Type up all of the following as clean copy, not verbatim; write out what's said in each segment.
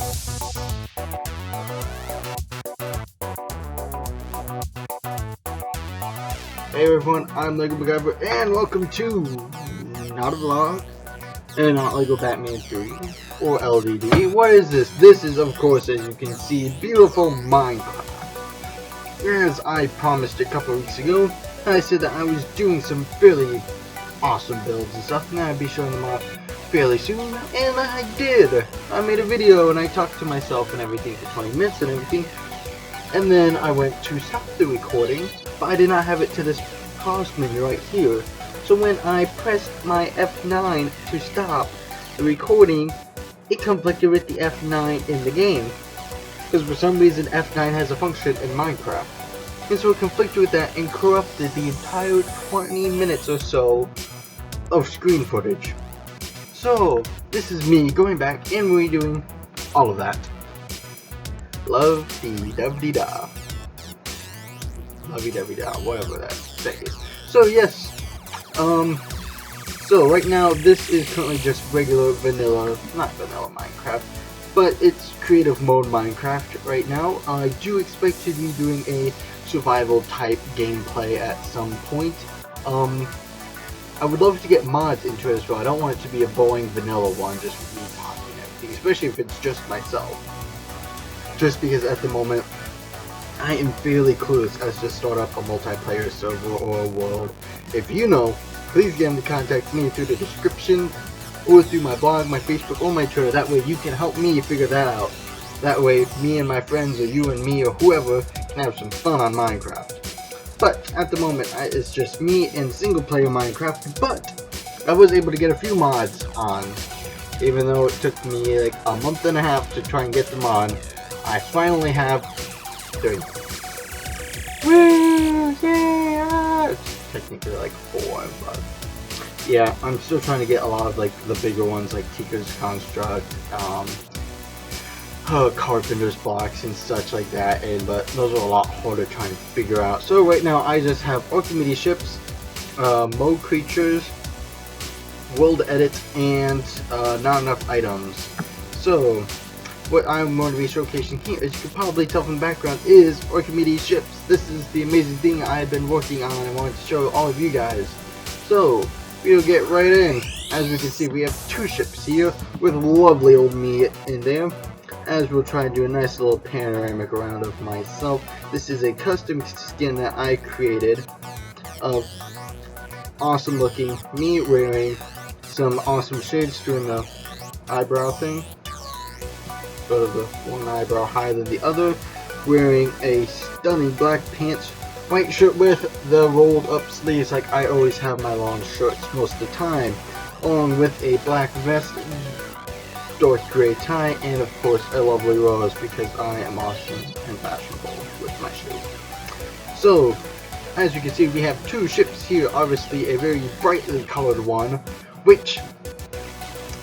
Hey everyone, I'm Lego MacGyver, and welcome to not a vlog, and not Lego Batman 3 or LDD. What is this? This is, of course, as you can see, beautiful Minecraft. As I promised a couple of weeks ago, I said that I was doing some fairly awesome builds and stuff, and I'd be showing them off fairly soon, and I did. I made a video and I talked to myself and everything for 20 minutes and everything, and then I went to stop the recording, but I did not have it to this pause menu right here. So when I pressed my F9 to stop the recording, it conflicted with the F9 in the game, because for some reason F9 has a function in Minecraft, and so it conflicted with that and corrupted the entire 20 minutes or so of screen footage. So this is me going back and redoing all of that. Love-dee-dub-dee-da. Lovey-dovey-da, whatever that says. So yes, so right now this is currently just regular vanilla, not vanilla Minecraft, but it's creative mode Minecraft right now. I do expect to be doing a survival type gameplay at some point. I would love to get mods into it as well. I don't want it to be a boring vanilla one just with me talking and everything, especially if it's just myself. Just because at the moment I am fairly clueless as to start up a multiplayer server or a world. If you know, please get in contact me through the description or through my blog, my Facebook, or my Twitter. That way you can help me figure that out. That way me and my friends, or you and me, or whoever, can have some fun on Minecraft. But at the moment it's just me and single player Minecraft, but I was able to get a few mods on. Even though it took me like a month and a half to try and get them on, I finally have 3. Woo! Yeah! It's technically like 4, but yeah, I'm still trying to get a lot of like the bigger ones like Tika's Construct, Carpenter's blocks and such like that, but those are a lot harder trying to figure out. So right now I just have Archimedes ships, mode creatures, world edit, and not enough items. So what I'm going to be showcasing here, as you can probably tell from the background, is Archimedes ships. This is the amazing thing I've been working on and wanted to show all of you guys. So we'll get right in. As we can see, we have 2 ships here with lovely old me in there. As we'll try and do a nice little panoramic around of myself. This is a custom skin that I created of awesome looking me wearing some awesome shades doing the eyebrow thing. Sort of the one eyebrow higher than the other, wearing a stunning black pants, white shirt with the rolled up sleeves like I always have my long shirts most of the time, along with a black vest, dark gray tie, and of course a lovely rose because I am awesome and fashionable with my shoes. So as you can see, we have 2 ships here, obviously a very brightly colored one, which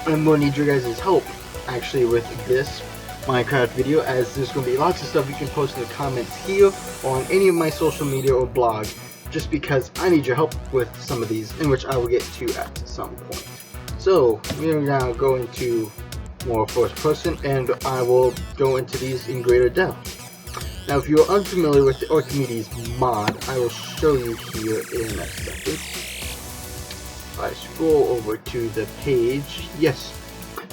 I'm going to need your guys' help actually with this Minecraft video, as there's going to be lots of stuff you can post in the comments here or on any of my social media or blog, just because I need your help with some of these, in which I will get to at some point. So we're now going to more first person, and I will go into these in greater depth. Now if you're unfamiliar with the Archimedes mod, I will show you here in a second. If I scroll over to the page, yes,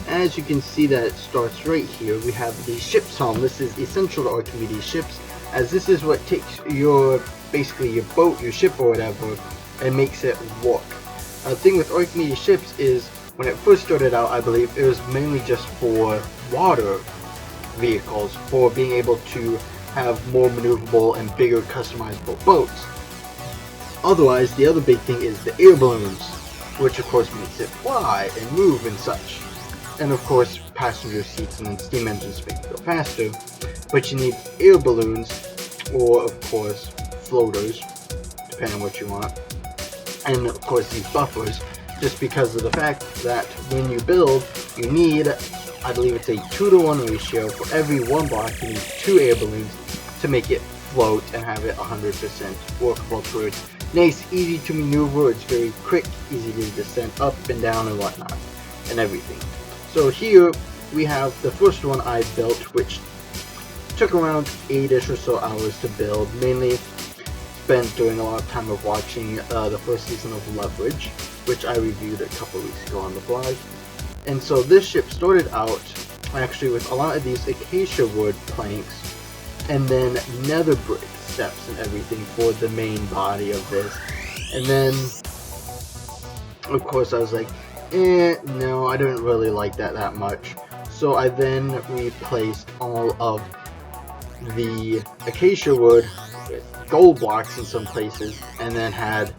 as you can see that it starts right here, we have the ship's home. This is essential to Archimedes ships, as this is what takes your, basically your boat, your ship or whatever, and makes it work. The thing with Archimedes ships is, when it first started out, I believe it was mainly just for water vehicles, for being able to have more maneuverable and bigger customizable boats. Otherwise, the other big thing is the air balloons, which of course makes it fly and move and such. And of course, passenger seats and steam engines make it go faster. But you need air balloons, or of course, floaters, depending on what you want. And of course, these buffers, just because of the fact that when you build, you need, I believe it's a 2-to-1 ratio. For every 1 block, you need 2 air balloons to make it float and have it 100% workable to it. Nice, easy to maneuver, it's very quick, easy to descend up and down and whatnot, and everything. So here, we have the first one I built, which took around 8-ish or so hours to build, mainly spent doing a lot of time of watching the first season of Leverage, which I reviewed a couple weeks ago on the blog. And so this ship started out actually with a lot of these acacia wood planks, and then nether brick steps and everything for the main body of this. And then, of course, I was like, no, I didn't really like that much. So I then replaced all of the acacia wood with gold blocks in some places, and then had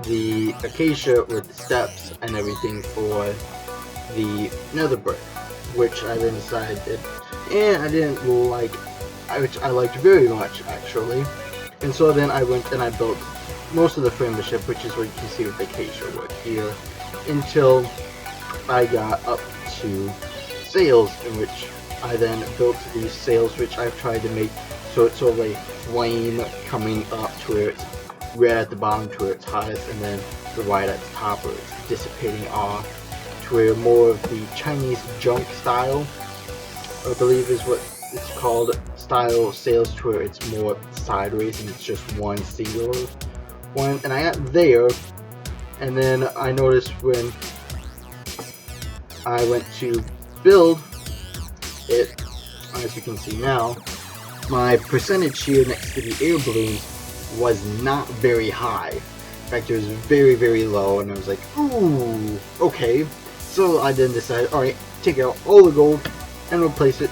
the acacia with steps and everything for the nether brick, which I then decided I didn't like, which I liked very much actually. And so then I went and I built most of the frame of the ship, which is what you can see with the acacia wood here, until I got up to sails, in which I then built these sails, which I've tried to make so it's sort of a flame coming up to where it's red at the bottom to where it's hottest, and then the white at the top where it's dissipating off, to where more of the Chinese junk style, I believe is what it's called, style sails, to where it's more sideways and it's just one singular one. And I got there, and then I noticed when I went to build it, as you can see now, my percentage here next to the air balloons was not very high. In fact, it was very low, and I was like, ooh, okay. So I then decided, alright, take out all the gold and replace it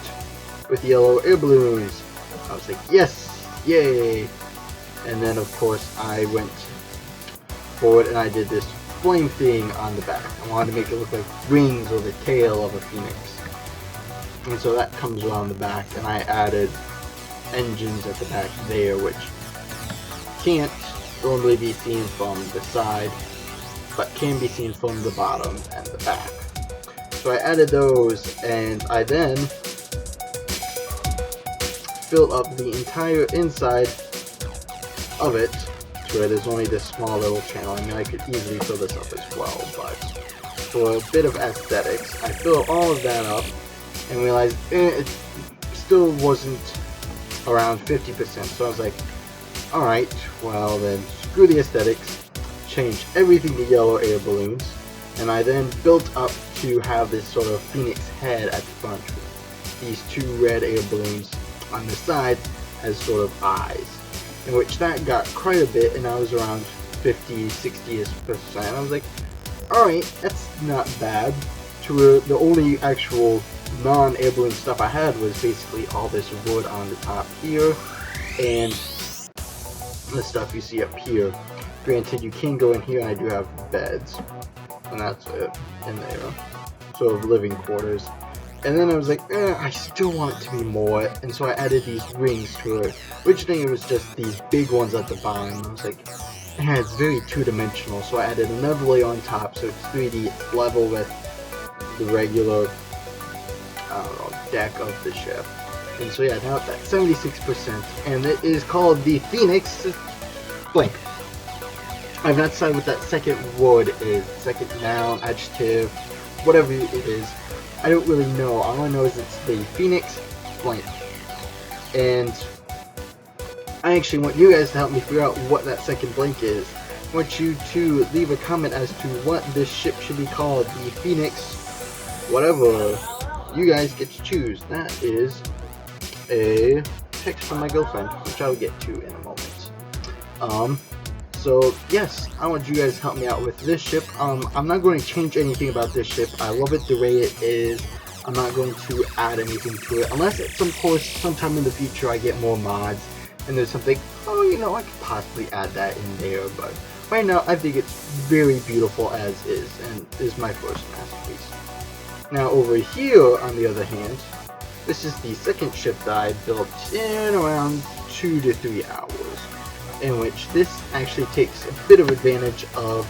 with yellow air balloons. I was like, yes, yay. And then of course I went forward and I did this flame thing on the back. I wanted to make it look like wings or the tail of a phoenix. And so that comes around the back, and I added engines at the back there, which can't normally be seen from the side, but can be seen from the bottom and the back. So I added those, and I then filled up the entire inside of it to where there's only this small little channel. I mean, I could easily fill this up as well, but for a bit of aesthetics, I filled all of that up and realized it still wasn't around 50%. So I was like, alright, well then, screw the aesthetics, changed everything to yellow air balloons, and I then built up to have this sort of phoenix head at the front with these two red air balloons on the side as sort of eyes, in which that got quite a bit, and I was around 50-60%. I was like, alright, that's not bad. To the only actual non-air balloon stuff I had was basically all this wood on the top here, and the stuff you see up here. Granted, you can go in here, and I do have beds, and that's it in there, sort of living quarters. And then I was like, I still want it to be more, and so I added these rings to it. Originally it was just these big ones at the bottom. I was like, it's very two-dimensional, so I added another layer on top, so it's 3D, it's level with the regular, I don't know, deck of the ship. And so yeah, now it's at 76%, and it is called the Phoenix blank. I've not decided what that second word is, second noun, adjective, whatever it is. I don't really know. All I know is it's the Phoenix blank. And I actually want you guys to help me figure out what that second blank is. I want you to leave a comment as to what this ship should be called. The Phoenix, whatever. You guys get to choose. That is a text from my girlfriend, which I'll get to in a moment. So yes, I want you guys to help me out with this ship. I'm not going to change anything about this ship. I love it the way it is. I'm not going to add anything to it, unless at some course, sometime in the future, I get more mods, and there's something, oh, you know, I could possibly add that in there, but right now, I think it's very beautiful as is, and is my first masterpiece. Now, over here, on the other hand, this is the second ship that I built in around 2 to 3 hours. In which this actually takes a bit of advantage of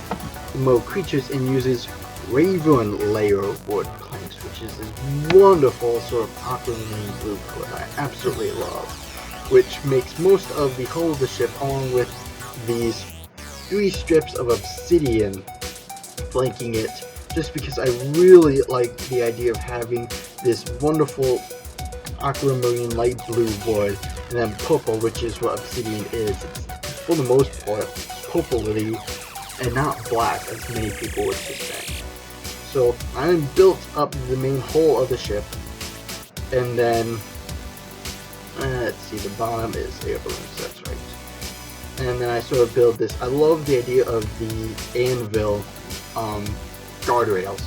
the Mo creatures and uses Raven layer wood planks, which is this wonderful sort of aquamarine blue color I absolutely love, which makes most of the hull of the ship, along with these 3 strips of obsidian flanking it just because I really like the idea of having this wonderful aquamarine light blue wood, and then purple, which is what obsidian is. It's for the most part purpley and not black, as many people would say. So I built up the main hull of the ship, and then let's see, the bottom is air balloons, that's right. And then I sort of build this. I love the idea of the anvil guardrails.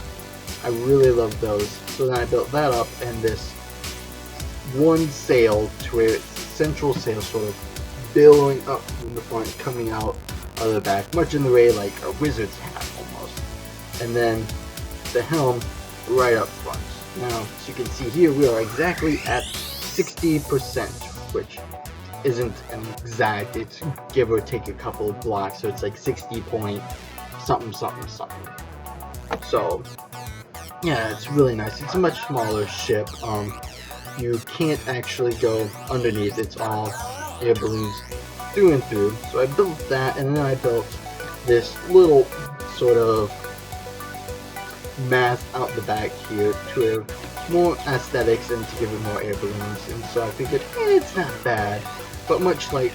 I really love those. So then I built that up, and this one sail to where it's central sail sort of billowing up from the front, coming out of the back, much in the way like a wizard's hat almost. And then the helm right up front. Now, as you can see here, we are exactly at 60%, which isn't an exact, it's give or take a couple of blocks, so it's like 60 point something something something. So yeah, it's really nice. It's a much smaller ship. You can't actually go underneath, it's all air balloons through and through. So I built that, and then I built this little sort of math out the back here to have more aesthetics and to give it more air balloons. And so I figured, it's not bad. But much like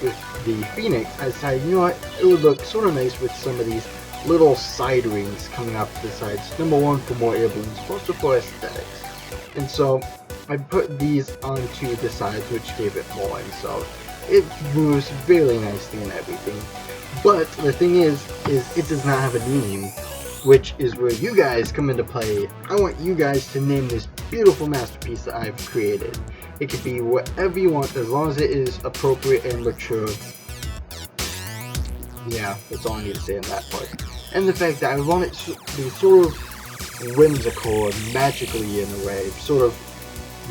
with the Phoenix, I decided, you know what, it would look sort of nice with some of these little side rings coming off the sides. Number one, for more air balloons, also for aesthetics. And so I put these onto the sides, which gave it more, and so it moves very nicely and everything. But the thing is it does not have a name, which is where you guys come into play. I want you guys to name this beautiful masterpiece that I've created. It could be whatever you want, as long as it is appropriate and mature. Yeah, that's all I need to say on that part. And the fact that I want it to be sort of whimsical or magically in a way, sort of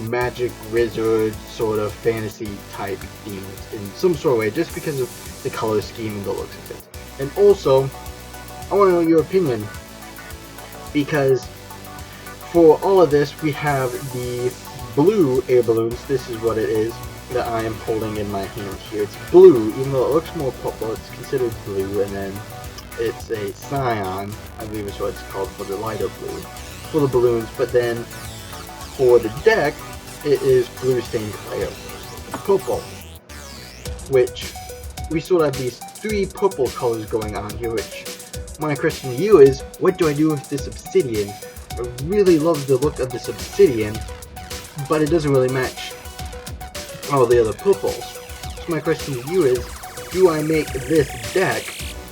magic wizard, sort of fantasy type themes in some sort of way, just because of the color scheme and the looks of it. And also, I want to know your opinion, because for all of this we have the blue air balloons. This is what it is that I am holding in my hand here. It's blue, even though it looks more purple, it's considered blue, and then it's a cyan, I believe is what it's called, for the lighter blue, for the balloons. But then for the deck, it is blue stained clay, purple, which we sort of have these three purple colors going on here, which my question to you is, what do I do with this obsidian? I really love the look of this obsidian, but it doesn't really match all the other purples. So my question to you is, do I make this deck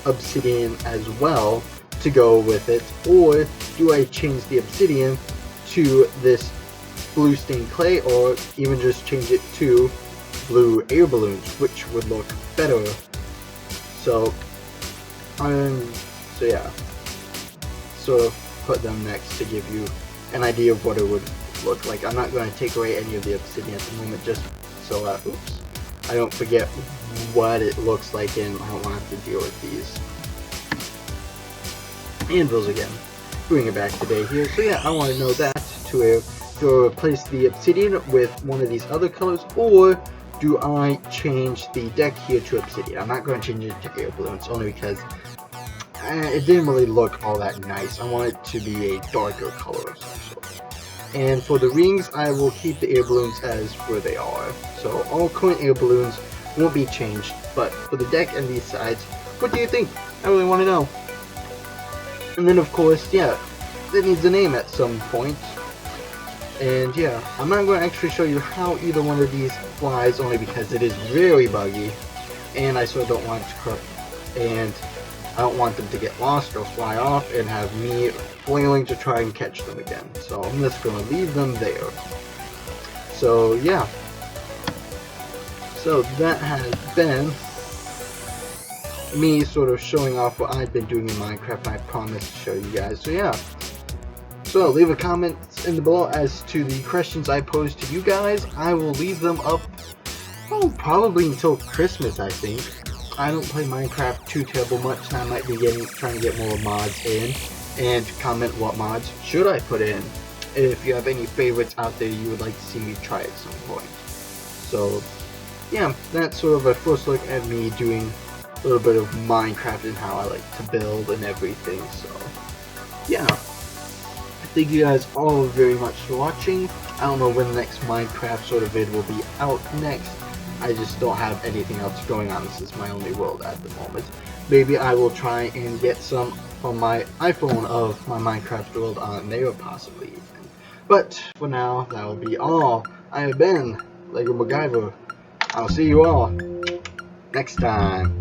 obsidian as well to go with it, or do I change the obsidian to this blue stained clay, or even just change it to blue air balloons, which would look better? So yeah, sort of put them next to give you an idea of what it would look like. I'm not going to take away any of the obsidian at the moment, just so oops, I don't forget what it looks like, and I don't want to have to deal with these anvils again. Bring it back today here. So yeah, I want to know that, to replace the obsidian with one of these other colors, or do I change the deck here to obsidian? I'm not going to change it to air balloons, only because it didn't really look all that nice. I want it to be a darker color of some sort. And for the rings, I will keep the air balloons as where they are. So all current air balloons won't be changed, but for the deck and these sides, what do you think? I really want to know. And then of course, yeah, it needs a name at some point. And yeah, I'm not going to actually show you how either one of these flies, only because it is very buggy, and I sort of don't want it to crook, and I don't want them to get lost or fly off and have me flailing to try and catch them again. So I'm just going to leave them there. So yeah. So that has been me sort of showing off what I've been doing in Minecraft, and I promise to show you guys. So yeah. So leave a comment in the below as to the questions I posed to you guys. I will leave them up, probably until Christmas, I think. I don't play Minecraft too terrible much, and I might be trying to get more mods in, and comment what mods should I put in, if you have any favorites out there you would like to see me try at some point. So yeah, that's sort of a first look at me doing a little bit of Minecraft and how I like to build and everything. So yeah. Thank you guys all very much for watching. I don't know when the next Minecraft sort of vid will be out next. I just don't have anything else going on. This is my only world at the moment. Maybe I will try and get some from my iPhone of my Minecraft world on there possibly even. But for now, that will be all. I have been Lego MacGyver. I'll see you all next time.